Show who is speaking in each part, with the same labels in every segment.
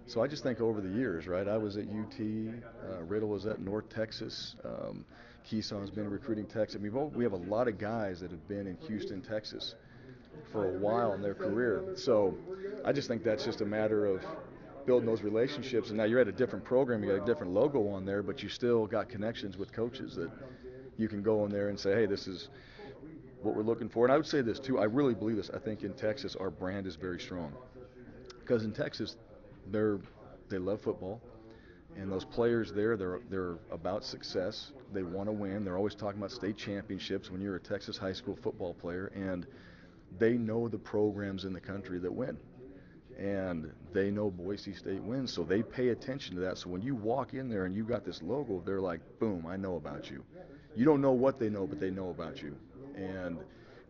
Speaker 1: So I just think over the years, right? I was at UT, Riddle was at North Texas, Keyson's been recruiting Texas. We have a lot of guys that have been in Houston, Texas for a while in their career. So I just think that's just a matter of building those relationships. And now you're at a different program, you got a different logo on there, but you still got connections with coaches that you can go in there and say, hey, this is what we're looking for. And I would say this too, I really believe this. I think in Texas our brand is very strong. Because in Texas, they're they love football, and those players there, they're about success. They want to win. They're always talking about state championships when you're a Texas high school football player, and they know the programs in the country that win, and they know Boise State wins, so they pay attention to that. So when you walk in there and you got this logo, they're like, boom, I know about you. You don't know what they know, but they know about you, and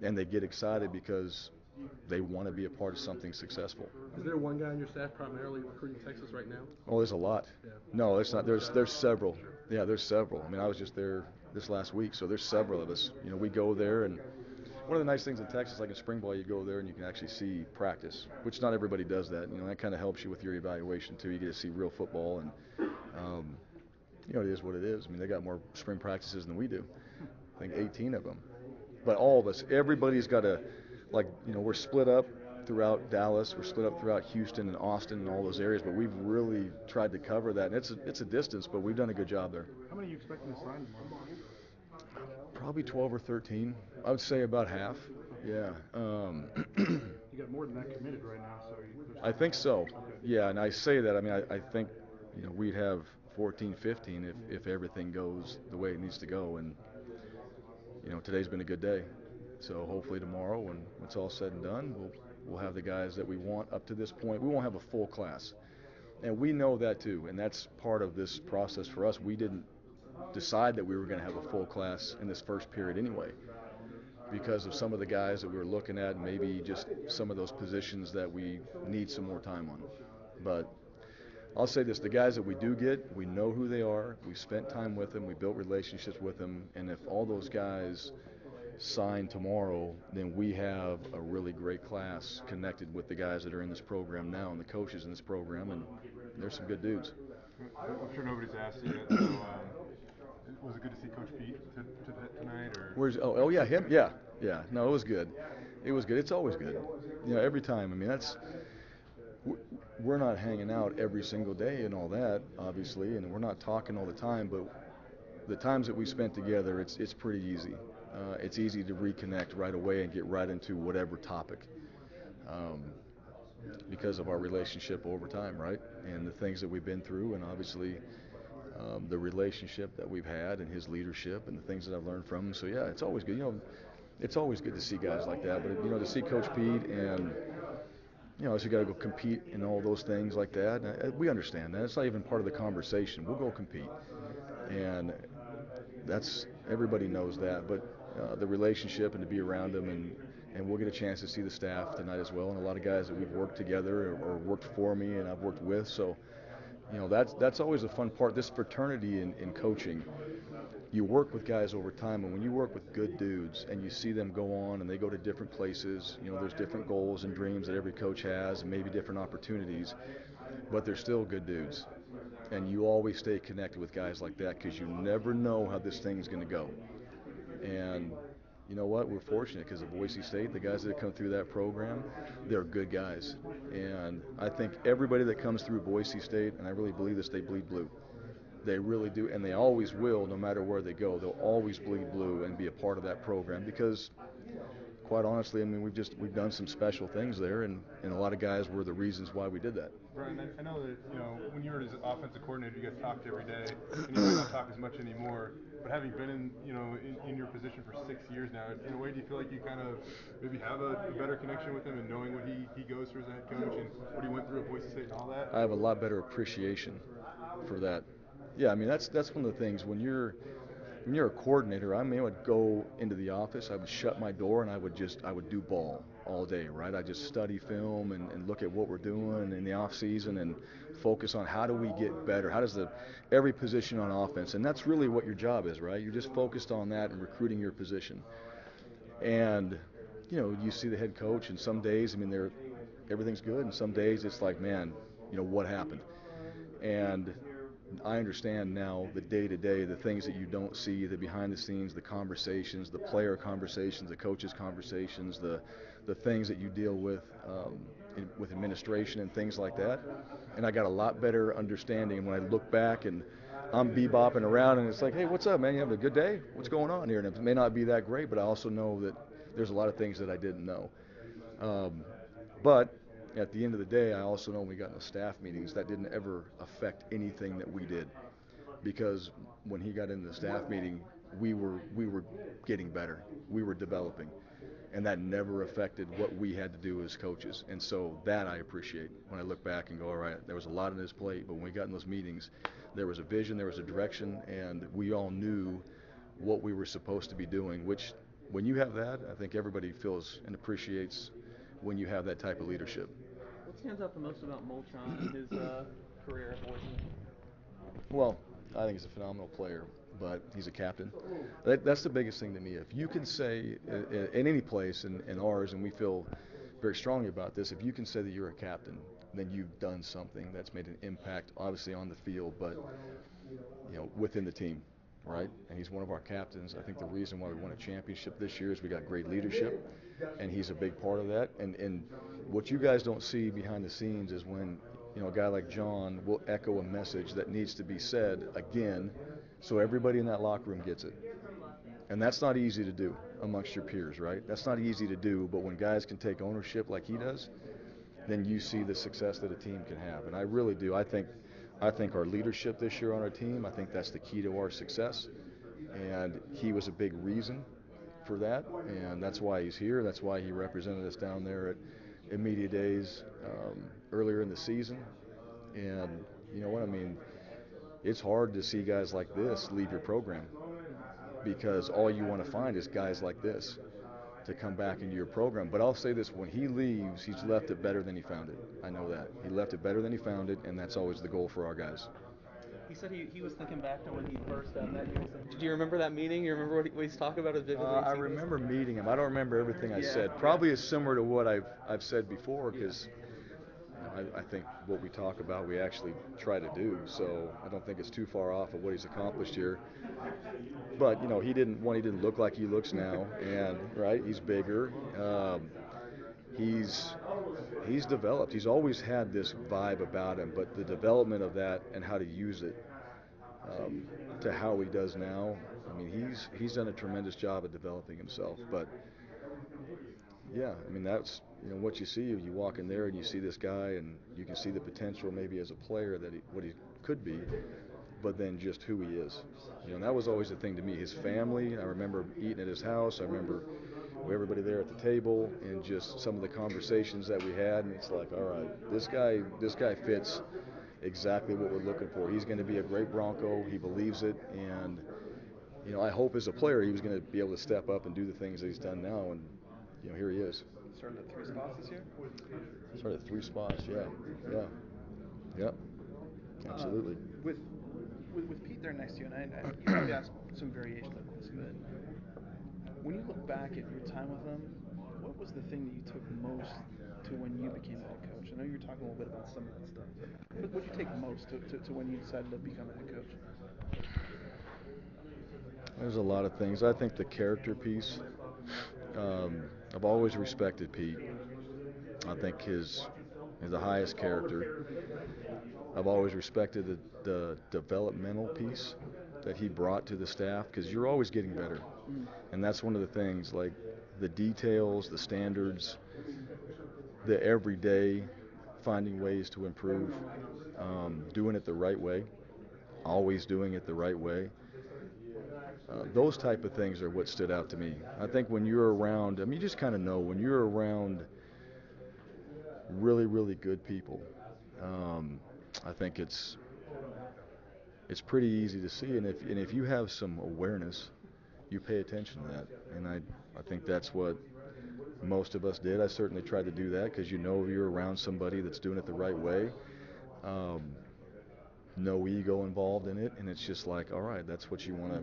Speaker 1: they get excited because they want to be a part of something successful.
Speaker 2: Is there one guy on your staff primarily recruiting Texas right now?
Speaker 1: Oh, there's a lot.
Speaker 2: Yeah.
Speaker 1: No, it's not. There's several. Yeah, there's several. I mean, I was just there this last week, so there's several of us. You know, we go there, and one of the nice things in Texas, like in spring ball, you go there and you can actually see practice, which not everybody does that. You know, that kind of helps you with your evaluation too. You get to see real football, and you know, it is what it is. I mean, they got more spring practices than we do. I think 18 of them. But all of us, everybody's got a, like, you know, we're split up throughout Dallas, we're split up throughout Houston and Austin and all those areas, but we've really tried to cover that. And it's a distance, but we've done a good job there.
Speaker 2: How many are you expecting to sign?
Speaker 1: Probably 12 or 13. I would say about half. Yeah.
Speaker 2: You got more than that committed right now, so
Speaker 1: I think so. Yeah, and I say that. I mean, I think, you know, we'd have 14, 15 if everything goes the way it needs to go. And you know, today's been a good day. So hopefully tomorrow, when it's all said and done, we'll have the guys that we want. Up to this point, we won't have a full class, and we know that too. And that's part of this process for us. We didn't decide that we were going to have a full class in this first period anyway, because of some of the guys that we were looking at, and maybe just some of those positions that we need some more time on. But I'll say this, the guys that we do get, we know who they are, we spent time with them, we built relationships with them, and if all those guys sign tomorrow, then we have a really great class connected with the guys that are in this program now and the coaches in this program, and there's some good dudes.
Speaker 2: I'm sure nobody's asked you yet, so was it good to see Coach Pete tonight? Or?
Speaker 1: Oh yeah, him? Yeah. Yeah, no, it was good. It was good. It's always good. You know, every time. I mean, we're not hanging out every single day and all that, obviously, and we're not talking all the time, but the times that we spent together, it's pretty easy. It's easy to reconnect right away and get right into whatever topic um, because of our relationship over time, right? And the things that we've been through, and obviously the relationship that we've had and his leadership and the things that I've learned from him. So yeah, it's always good. You know, it's always good to see guys like that. But you know, to see Coach Pete and you know, so you got to go compete in all those things like that. We understand that. It's not even part of the conversation. We'll go compete, and that's everybody knows that. But the relationship and to be around them, and we'll get a chance to see the staff tonight as well, and a lot of guys that we've worked together or worked for me and I've worked with. So you know, that's always a fun part. This fraternity in coaching, you work with guys over time, and when you work with good dudes and you see them go on and they go to different places, you know, there's different goals and dreams that every coach has and maybe different opportunities, but they're still good dudes. And you always stay connected with guys like that because you never know how this thing's going to go. And you know what? We're fortunate because at Boise State, the guys that come through that program, they're good guys. And I think everybody that comes through Boise State, and I really believe this, they bleed blue. They really do, and they always will, no matter where they go. They'll always bleed blue and be a part of that program because, quite honestly, I mean, we've done some special things there, and a lot of guys were the reasons why we did that.
Speaker 2: Bryan, I know that, you know, when you were his offensive coordinator, you guys talked every day, and you might not talk as much anymore. But having been in your position for 6 years now, in a way, do you feel like you kind of maybe have a better connection with him and knowing what he goes through as a head coach and what he went through at Boise State and all that?
Speaker 1: I have a lot better appreciation for that. Yeah, I mean, that's one of the things when you're a coordinator. I mean, I would go into the office, I would shut my door, and I would do ball all day, right? I just study film and look at what we're doing in the off season and focus on how do we get better? How does every position on offense, and that's really what your job is, right? You're just focused on that and recruiting your position. And you know, you see the head coach, and some days, I mean, everything's good, and some days it's like, man, what happened. And I understand now the day-to-day, the things that you don't see, the behind the scenes, the conversations, the player conversations, the coaches conversations, the things that you deal with with administration and things like that. And I got a lot better understanding when I look back and I'm bebopping around and it's like, hey, what's up, man? You having a good day? What's going on here? And it may not be that great, but I also know that there's a lot of things that I didn't know. But at the end of the day, I also know when we got in the staff meetings, that didn't ever affect anything that we did. Because when he got into the staff meeting, we were getting better. We were developing. And that never affected what we had to do as coaches. And so that I appreciate when I look back and go, all right, there was a lot on his plate, but when we got in those meetings, there was a vision, there was a direction, and we all knew what we were supposed to be doing, which when you have that, I think everybody feels and appreciates when you have that type of leadership.
Speaker 3: What stands out the most about Molchon in his career at Boise?
Speaker 1: Well, I think he's a phenomenal player, but he's a captain. That's the biggest thing to me. If you can say in any place in ours, and we feel very strongly about this, if you can say that you're a captain, then you've done something that's made an impact, obviously on the field, but within the team, right? And he's one of our captains. I think the reason why we won a championship this year is we got great leadership, and he's a big part of that. And what you guys don't see behind the scenes is when a guy like John will echo a message that needs to be said again, so everybody in that locker room gets it. And that's not easy to do amongst your peers, right? That's not easy to do, but when guys can take ownership like he does, then you see the success that a team can have. And I really do. I think our leadership this year on our team, I think that's the key to our success. And he was a big reason for that, and that's why he's here. That's why he represented us down there at Media Days earlier in the season. And you know what I mean? It's hard to see guys like this leave your program because all you want to find is guys like this to come back into your program. But I'll say this, when he leaves, he's left it better than he found it. I know that. He left it better than he found it, and that's always the goal for our guys.
Speaker 3: He said he was thinking back to when he first met you. Do you remember that meeting? You remember what he's talking about as vividly?
Speaker 1: I remember meeting him. I don't remember everything I said. Probably is similar to what I've said before because I think what we talk about we actually try to do. So I don't think it's too far off of what he's accomplished here. But he didn't look like he looks now, and right, he's bigger. He's developed. He's always had this vibe about him, but the development of that and how to use it to how he does now. I mean, he's done a tremendous job at developing himself. But yeah, I mean that's what you see. You walk in there and you see this guy, and you can see the potential maybe as a player that what he could be, but then just who he is. And that was always the thing to me. His family. I remember eating at his house. I remember everybody there at the table and just some of the conversations that we had. And it's like, all right, this guy fits exactly what we're looking for. He's going to be a great Bronco. He believes it, and I hope as a player he was going to be able to step up and do the things that he's done now. And here he is.
Speaker 3: Started at 3 spots this year.
Speaker 1: Started at 3 spots. Yeah. Absolutely.
Speaker 4: With Pete there next to you, and you probably asked some variation of this, but when you look back at your time with him, what was the thing that you took most to when you became a head coach? I know you were talking a little bit about some of that stuff, but what did you take most to when you decided to become a head coach?
Speaker 1: There's a lot of things. I think the character piece. I've always respected Pete. I think he's the highest character. I've always respected the developmental piece that he brought to the staff because you're always getting better. And that's one of the things, like the details, the standards, the everyday, finding ways to improve, doing it the right way, always doing it the right way. Those type of things are what stood out to me. I think when you're around, you just kind of know when you're around really, really good people. I think it's pretty easy to see, and if you have some awareness, you pay attention to that. And I think that's what most of us did. I certainly tried to do that because you're around somebody that's doing it the right way. No ego involved in it, and it's just like, all right, that's what you want to.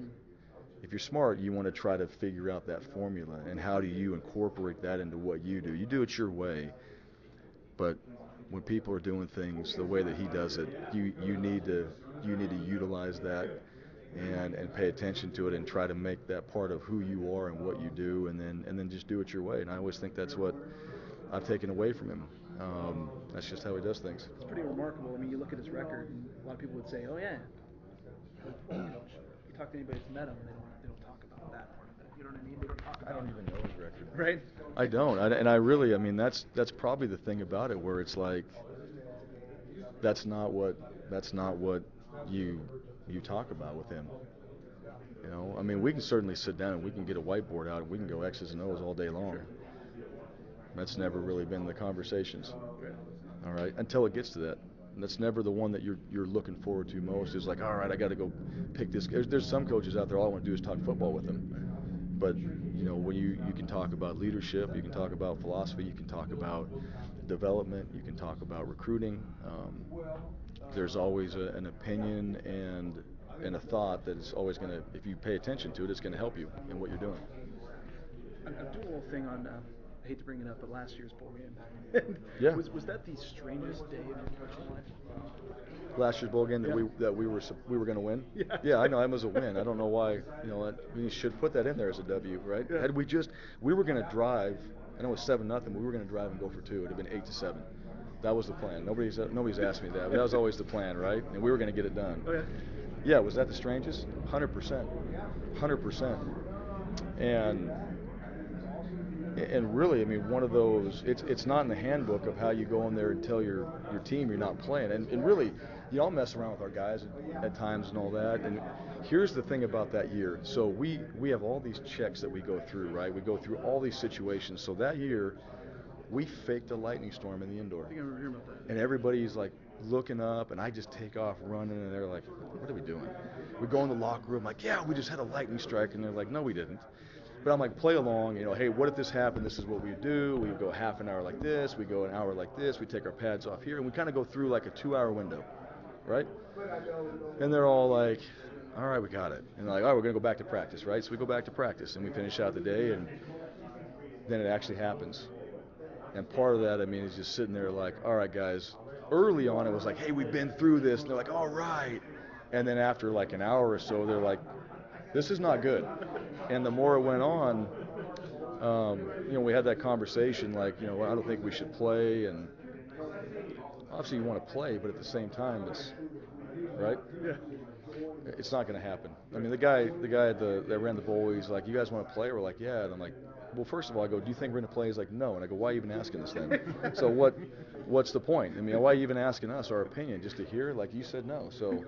Speaker 1: If you're smart, you want to try to figure out that formula and how do you incorporate that into what you do. You do it your way, but when people are doing things the way that he does it, you need to utilize that and pay attention to it and try to make that part of who you are and what you do, and then just do it your way. And I always think that's what I've taken away from him. That's just how he does things.
Speaker 4: It's pretty remarkable. I mean, you look at his record, and a lot of people would say, "Oh yeah." But, you talk to anybody that's met him, and they don't talk about that part of it. You know what I mean? They don't talk about.
Speaker 1: I don't even know his record.
Speaker 4: Right.
Speaker 1: I don't. And I really, I mean, that's probably the thing about it, where it's like that's not what you talk about with him. You know, I mean, we can certainly sit down and we can get a whiteboard out and we can go X's and O's all day long. That's never really been the conversations. All right, until it gets to that. And that's never the one that you're looking forward to most. Is like, all right, I got to go pick this. There's some coaches out there, all I want to do is talk football with them. But you know, when you can talk about leadership, you can talk about philosophy, you can talk about development, you can talk about recruiting. There's always an opinion and a thought that is always going to, if you pay attention to it, it's going to help you in what you're doing.
Speaker 4: I'm doing a little thing on. I hate to bring it up, but last year's bowl game.
Speaker 1: Yeah.
Speaker 4: Was that the strangest day of your coaching life?
Speaker 1: Last year's bowl game that we were going to win.
Speaker 4: Yeah.
Speaker 1: Yeah, I know it was a win. I don't know why. You know, we should put that in there as a W, right?
Speaker 4: Yeah.
Speaker 1: Had we were going to drive. I know it was 7-0. We were going to drive and go for 2. It'd have been 8-7. That was the plan. Nobody's asked me that, but that was always the plan, right? And we were going to get it done.
Speaker 4: Oh, yeah.
Speaker 1: Yeah, was that the strangest? 100%. 100%. And really, I mean, one of those, it's not in the handbook of how you go in there and tell your team you're not playing. And really, you all mess around with our guys at times and all that. And here's the thing about that year. So we have all these checks that we go through, right? We go through all these situations. So that year, we faked a lightning storm in the indoor.
Speaker 4: I think I remember hearing about that.
Speaker 1: And everybody's like looking up, and I just take off running, and they're like, what are we doing? We go in the locker room, like, yeah, we just had a lightning strike. And they're like, no, we didn't. But I'm like, play along, you know, hey, what if this happened? This is what we do. We go half an hour like this. We go an hour like this. We take our pads off here. And we kind of go through like a 2-hour window, right? And they're all like, all right, we got it. And they're like, all right, we're going to go back to practice, right? So we go back to practice, and we finish out the day, and then it actually happens. And part of that, I mean, is just sitting there like, all right, guys. Early on, it was like, hey, we've been through this. And they're like, all right. And then after like an hour or so, they're like, this is not good. And the more it went on, you know, we had that conversation like, you know, well, I don't think we should play. And obviously you want to play, but at the same time, it's, right?
Speaker 4: Yeah.
Speaker 1: It's not going to happen. I mean, the guy that ran the bowl, he's like, you guys want to play? We're like, yeah. And I'm like, well, first of all, I go, do you think we're going to play? He's like, no. And I go, why are you even asking us then? So what's the point? I mean, why are you even asking us our opinion? Just to hear? Like, you said no. So,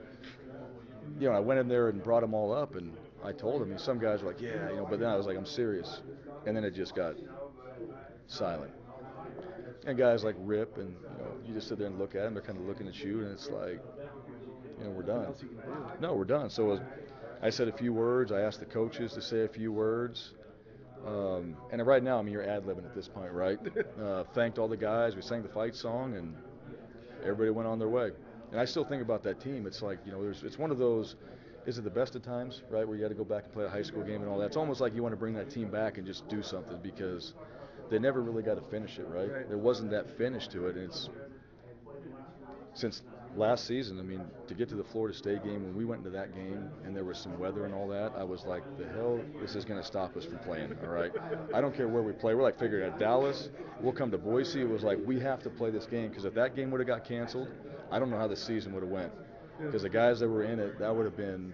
Speaker 1: you know, I went in there and brought them all up, and I told them. And some guys were like, yeah, you know, but then I was like, I'm serious. And then it just got silent. And guys like Rip, and, you know, you just sit there and look at them. They're kind of looking at you, and it's like, you know, we're done.
Speaker 4: What else you can do?
Speaker 1: No, we're done. So I said a few words. I asked the coaches to say a few words. And right now, I mean, you're ad-libbing at this point, right? Thanked all the guys. We sang the fight song, and everybody went on their way. And I still think about that team. It's like, you know, it's one of those, is it the best of times, right, where you got to go back and play a high school game and all that. It's almost like you want to bring that team back and just do something, because they never really got to finish it, right? There wasn't that finish to it. And it's since last season, I mean, to get to the Florida State game, when we went into that game and there was some weather and all that, I was like, the hell, this is going to stop us from playing, all right? I don't care where we play. We're like figuring out Dallas, we'll come to Boise. It was like, we have to play this game, because if that game would have got canceled, I don't know how the season would have went. Because the guys that were in it, that would have been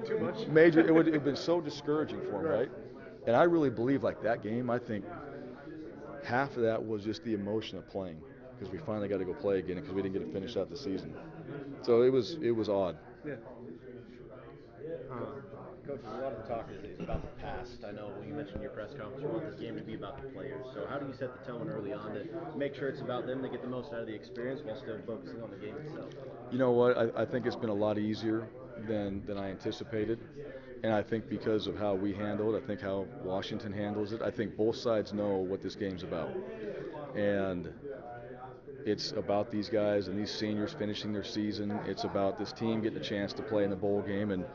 Speaker 4: Too much.
Speaker 1: major. It would have been so discouraging for them, right? And I really believe, like, that game, I think half of that was just the emotion of playing, because we finally got to go play again, because we didn't get to finish out the season. So it was odd.
Speaker 4: Yeah.
Speaker 5: Coach, a lot of the talk is about the past. I know you mentioned in your press conference you want this game to be about the players. So how do you set the tone early on to make sure it's about them to get the most out of the experience while still focusing on the game itself?
Speaker 1: You know what? I think it's been a lot easier than I anticipated. And I think because of how we handle it, I think how Washington handles it, I think both sides know what this game's about. And it's about these guys and these seniors finishing their season. It's about this team getting a chance to play in the bowl game. And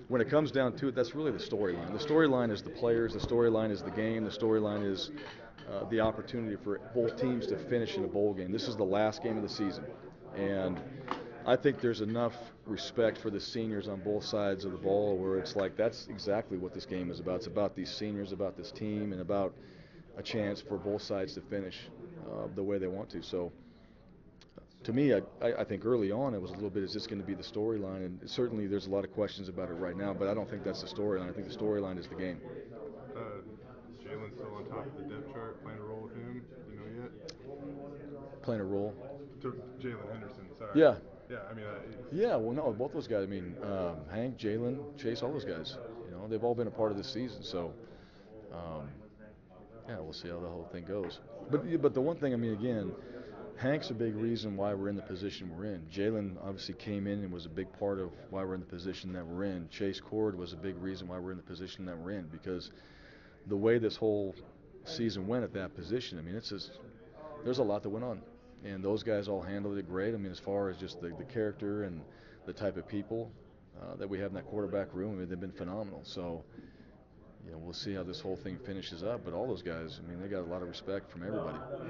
Speaker 1: when it comes down to it, that's really the storyline. The storyline is the players. The storyline is the game. The storyline is the opportunity for both teams to finish in a bowl game. This is the last game of the season, and I think there's enough respect for the seniors on both sides of the ball where it's like that's exactly what this game is about. It's about these seniors, about this team, and about a chance for both sides to finish the way they want to. So to me, I think early on it was a little bit, is this going to be the storyline? And certainly there's a lot of questions about it right now, but I don't think that's the storyline. I think the storyline is the game.
Speaker 2: Jalen's still on top of the depth chart, playing a role with him. Do you know yet?
Speaker 1: Playing a role?
Speaker 2: Jalen Henderson, sorry.
Speaker 1: Yeah.
Speaker 2: Yeah, I mean.
Speaker 1: Yeah, well, no, both those guys. I mean, Hank, Jalen, Chase, all those guys. You know, they've all been a part of this season. So, yeah, we'll see how the whole thing goes. But the one thing, I mean, again, Hank's a big reason why we're in the position we're in. Jalen obviously came in and was a big part of why we're in the position that we're in. Chase Cord was a big reason why we're in the position that we're in, because the way this whole season went at that position, I mean, it's just, there's a lot that went on. And those guys all handled it great. I mean, as far as just the character and the type of people that we have in that quarterback room, I mean, they've been phenomenal. So, you know, we'll see how this whole thing finishes up. But all those guys, I mean, they got a lot of respect from everybody.